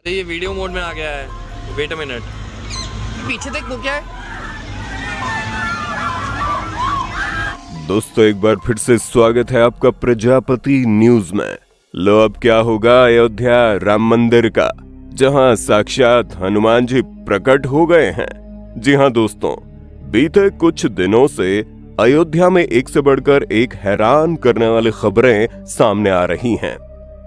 अरे ये video mode में आ गया है। वेट अ मिनट, पीछे देख वो क्या है। दोस्तों एक बार फिर से स्वागत है आपका प्रजापति न्यूज में। लो अब क्या होगा अयोध्या राम मंदिर का, जहां साक्षात हनुमान जी प्रकट हो गए हैं। जी हां दोस्तों, बीते कुछ दिनों से अयोध्या में एक से बढ़कर एक हैरान करने वाली खबरें सामने आ रही हैं।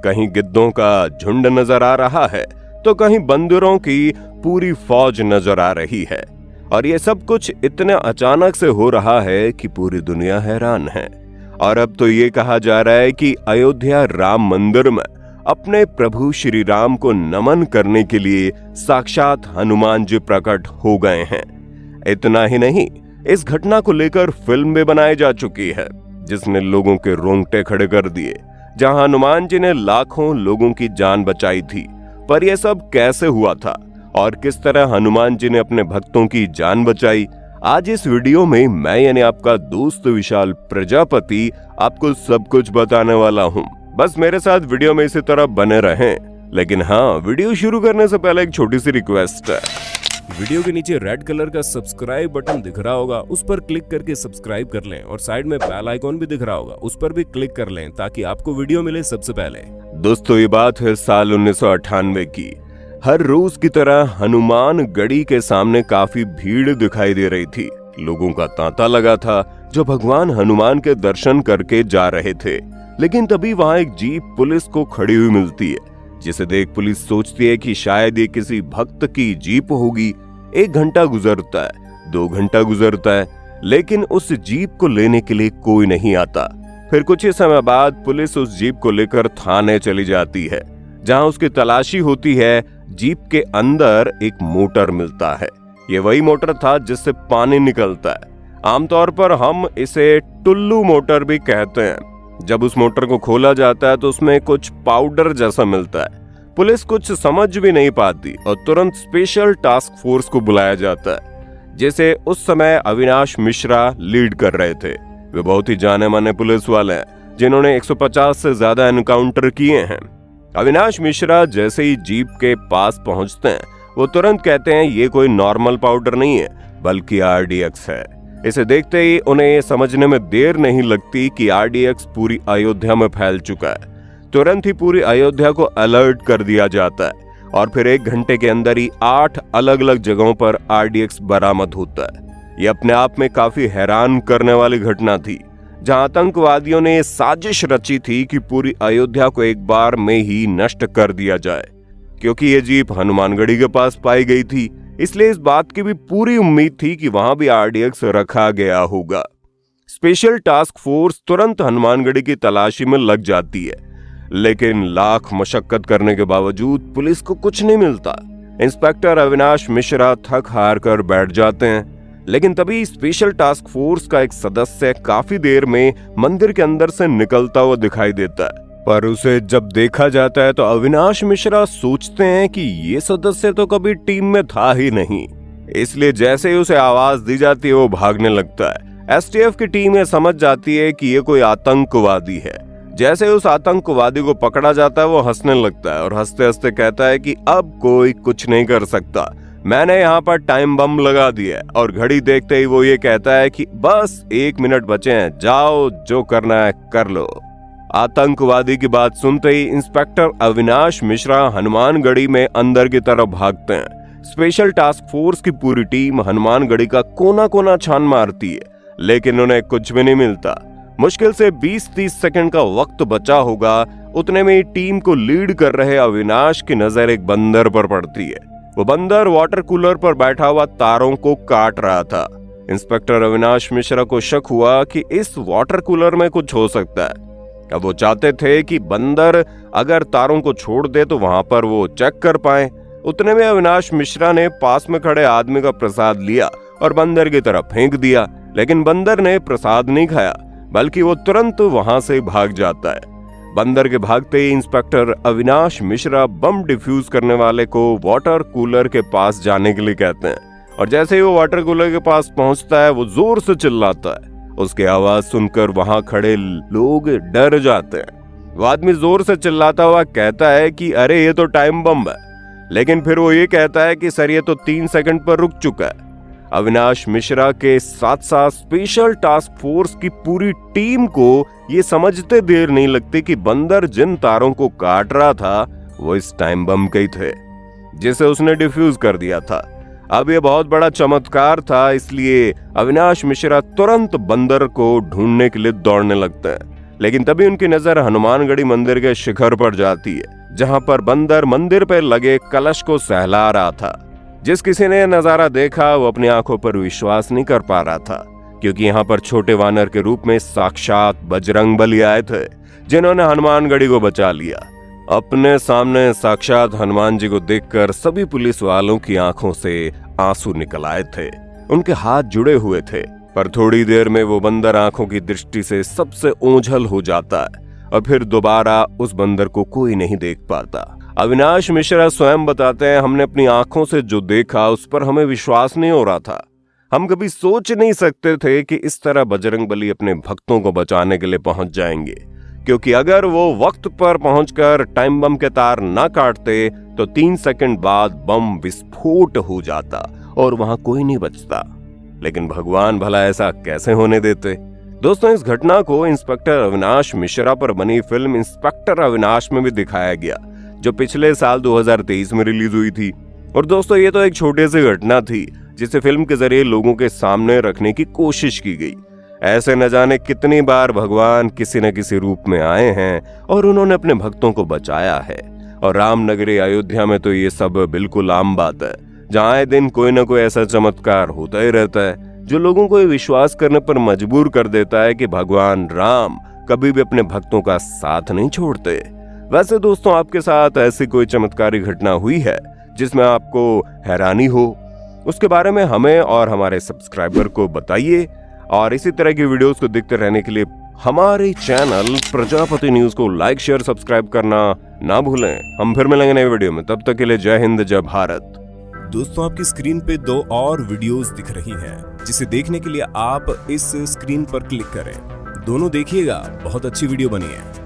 कहीं गिद्धों का झुंड नजर आ रहा है तो कहीं बंदरों की पूरी फौज नजर आ रही है। और ये सब कुछ इतने अचानक से हो रहा है कि पूरी दुनिया हैरान है। और अब तो ये कहा जा रहा है कि अयोध्या राम मंदिर में अपने प्रभु श्री राम को नमन करने के लिए साक्षात हनुमान जी प्रकट हो गए हैं। इतना ही नहीं, इस घटना को लेकर फिल्म भी बनाई जा चुकी है, जिसने लोगों के रोंगटे खड़े कर दिए, जहां हनुमान जी ने लाखों लोगों की जान बचाई थी। पर यह सब कैसे हुआ था और किस तरह हनुमान जी ने अपने भक्तों की जान बचाई, आज इस वीडियो में मैं यानी आपका दोस्त विशाल प्रजापति आपको सब कुछ बताने वाला हूं। बस मेरे साथ वीडियो में इसी तरह बने रहें। लेकिन हाँ, वीडियो शुरू करने से पहले एक छोटी सी रिक्वेस्ट है। वीडियो के नीचे रेड कलर का सब्सक्राइब बटन दिख रहा होगा, उस पर क्लिक करके सब्सक्राइब कर लें और साइड में बेल आइकॉन भी दिख रहा होगा, उस पर भी क्लिक कर लें ताकि आपको वीडियो मिले सबसे पहले। दोस्तों ये बात है साल 1998 की। हर रोज की तरह हनुमान गढ़ी के सामने काफी भीड़ दिखाई दे रही थी। लोगों का तांता लगा था जो भगवान हनुमान के दर्शन करके जा रहे थे। लेकिन तभी वहां एक जीप पुलिस को खड़ी हुई मिलती है, जिसे देख पुलिस सोचती है कि शायद ये किसी भक्त की जीप होगी। 1 घंटा गुजरता है, 2 घंटा गुजरता है, लेकिन उस जीप को लेने के लिए कोई नहीं आता। फिर कुछ ही समय बाद पुलिस उस जीप को लेकर थाने चली जाती है, जहां उसकी तलाशी होती है। जीप के अंदर एक मोटर मिलता है। ये वही मोटर था जिससे पानी निकलता है। आमतौर पर हम इसे टुल्लू मोटर भी कहते हैं। जब उस मोटर को खोला जाता है तो उसमें कुछ पाउडर जैसा मिलता है। पुलिस कुछ समझ भी नहीं पाती और तुरंत स्पेशल टास्क फोर्स को बुलाया जाता है, जिसे उस समय अविनाश मिश्रा लीड कर रहे थे। वे बहुत ही जाने माने पुलिस वाले हैं, जिन्होंने 150 से ज्यादा एनकाउंटर किए हैं। अविनाश मिश्रा जैसे ही जीप के पास पहुंचते हैं, वो तुरंत कहते हैं ये कोई नॉर्मल पाउडर नहीं है, बल्कि RDX है। इसे देखते ही उन्हें ये समझने में देर नहीं लगती कि RDX पूरी अयोध्या में फैल चुका है। तुरंत ही पूरी अयोध्या को अलर्ट कर दिया जाता है और फिर 1 घंटे के अंदर ही 8 अलग अलग जगहों पर RDX बरामद होता है। ये अपने आप में काफी हैरान करने वाली घटना थी, जहां आतंकवादियों ने साजिश रची थी कि पूरी अयोध्या को एक बार में ही नष्ट कर दिया जाए। क्योंकि ये जीप हनुमानगढ़ी के पास पाई गई थी, इसलिए इस बात की भी पूरी उम्मीद थी कि वहां भी RDX रखा गया होगा। स्पेशल टास्क फोर्स तुरंत हनुमानगढ़ी की तलाशी में लग जाती है, लेकिन लाख मशक्कत करने के बावजूद पुलिस को कुछ नहीं मिलता। इंस्पेक्टर अविनाश मिश्रा थक हार कर बैठ जाते हैं। लेकिन तभी स्पेशल टास्क फोर्स का एक सदस्य काफी देर में मंदिर के अंदर से निकलता हुआ दिखाई देता है। पर उसे जब देखा जाता है तो अविनाश मिश्रा सोचते हैं कि ये सदस्य तो कभी टीम में था ही नहीं, इसलिए जैसे ही उसे आवाज दी जाती है वो भागने लगता है। STF की टीम ये समझ जाती है कि ये कोई आतंकवादी है। जैसे उस आतंकवादी को पकड़ा जाता है वो हंसने लगता है और हंसते हंसते कहता है कि अब कोई कुछ नहीं कर सकता, मैंने यहाँ पर टाइम बम लगा दिया। और घड़ी देखते ही वो ये कहता है कि बस 1 मिनट बचे हैं, जाओ जो करना है कर लो। आतंकवादी की बात सुनते ही इंस्पेक्टर अविनाश मिश्रा हनुमानगढ़ी में अंदर की तरफ भागते हैं। स्पेशल टास्क फोर्स की पूरी टीम हनुमानगढ़ी का कोना कोना छान मारती है, लेकिन उन्हें कुछ भी नहीं मिलता। मुश्किल से 20-30 सेकंड का वक्त बचा होगा, उतने में टीम को लीड कर रहे अविनाश की नजर एक बंदर पर पड़ती है। वो बंदर वाटर कूलर पर बैठा हुआ तारों को काट रहा था। इंस्पेक्टर अविनाश मिश्रा को शक हुआ कि इस वाटर कूलर में कुछ हो सकता है। अब वो चाहते थे कि बंदर अगर तारों को छोड़ दे तो वहां पर वो चेक कर पाए। उतने में अविनाश मिश्रा ने पास में खड़े आदमी का प्रसाद लिया और बंदर की तरफ फेंक दिया, लेकिन बंदर ने प्रसाद नहीं खाया, बल्कि वो तुरंत वहां से भाग जाता है। बंदर के भागते ही इंस्पेक्टर अविनाश मिश्रा बम डिफ्यूज करने वाले को वाटर कूलर के पास जाने के लिए कहते हैं। और जैसे ही वो वाटर कूलर के पास पहुंचता है, वो जोर से चिल्लाता है। उसकी आवाज सुनकर वहां खड़े लोग डर जाते हैं। वो आदमी जोर से चिल्लाता हुआ कहता है कि अरे ये तो टाइम बम है। लेकिन फिर वो ये कहता है कि सर ये तो 3 सेकंड पर रुक चुका है। अविनाश मिश्रा के साथ साथ स्पेशल टास्क फोर्स की पूरी टीम को ये समझते देर नहीं लगती कि बंदर जिन तारों को काट रहा था वो इस टाइम बम के ही थे जिसे उसने डिफ्यूज कर दिया था। अब ये बहुत बड़ा चमत्कार था, इसलिए अविनाश मिश्रा तुरंत बंदर को ढूंढने के लिए दौड़ने लगते हैं। लेकिन तभी उनकी नजर हनुमानगढ़ी मंदिर के शिखर पर जाती है, जहां पर बंदर मंदिर पर लगे कलश को सहला रहा था। जिस किसी ने यह नजारा देखा वो अपनी आंखों पर विश्वास नहीं कर पा रहा था, क्योंकि यहाँ पर छोटे वानर के रूप में साक्षात बजरंगबली आए थे, जिन्होंने हनुमानगढ़ी को बचा लिया। अपने सामने साक्षात हनुमान जी को देखकर सभी पुलिस वालों की आंखों से आंसू निकल आए थे। उनके हाथ जुड़े हुए थे, पर थोड़ी देर में वो बंदर आंखों की दृष्टि से सबसे ओझल हो जाता है और फिर दोबारा उस बंदर को कोई नहीं देख पाता। अविनाश मिश्रा स्वयं बताते हैं, हमने अपनी आंखों से जो देखा उस पर हमें विश्वास नहीं हो रहा था। हम कभी सोच नहीं सकते थे कि इस तरह बजरंगबली अपने भक्तों को बचाने के लिए पहुंच जाएंगे, क्योंकि अगर वो वक्त पर पहुंचकर टाइम बम के तार ना काटते तो 3 सेकंड बाद बम विस्फोट हो जाता और वहां कोई नहीं बचता। लेकिन भगवान भला ऐसा कैसे होने देते। दोस्तों, इस घटना को इंस्पेक्टर अविनाश मिश्रा पर बनी फिल्म इंस्पेक्टर अविनाश में भी दिखाया गया, जो पिछले साल 2023 में रिलीज हुई थी। और दोस्तों, ये तो एक छोटी सी घटना थी जिसे फिल्म के जरिए लोगों के सामने रखने की कोशिश की गई। ऐसे न जाने कितनी बार भगवान किसी न किसी रूप में आए हैं और उन्होंने अपने भक्तों को बचाया है। और रामनगरी अयोध्या में तो ये सब बिल्कुल आम बात है, जहाँ आए दिन कोई न कोई ऐसा चमत्कार होता ही रहता है जो लोगों को विश्वास करने पर मजबूर कर देता है कि भगवान राम कभी भी अपने भक्तों का साथ नहीं छोड़ते। वैसे दोस्तों, आपके साथ ऐसी कोई चमत्कारी घटना हुई है जिसमें आपको हैरानी हो? उसके बारे में हमें और हमारे सब्सक्राइबर को बताइए। और इसी तरह की वीडियोस को देखते रहने के लिए हमारे चैनल प्रजापति न्यूज को लाइक, शेयर, सब्सक्राइब करना ना भूलें। हम फिर मिलेंगे नए वीडियो में, तब तक के लिए जय हिंद, जय भारत। दोस्तों, आपकी स्क्रीन पे 2 और वीडियोस दिख रही हैं, जिसे देखने के लिए आप इस स्क्रीन पर क्लिक करें। दोनों देखिएगा, बहुत अच्छी वीडियो बनी है।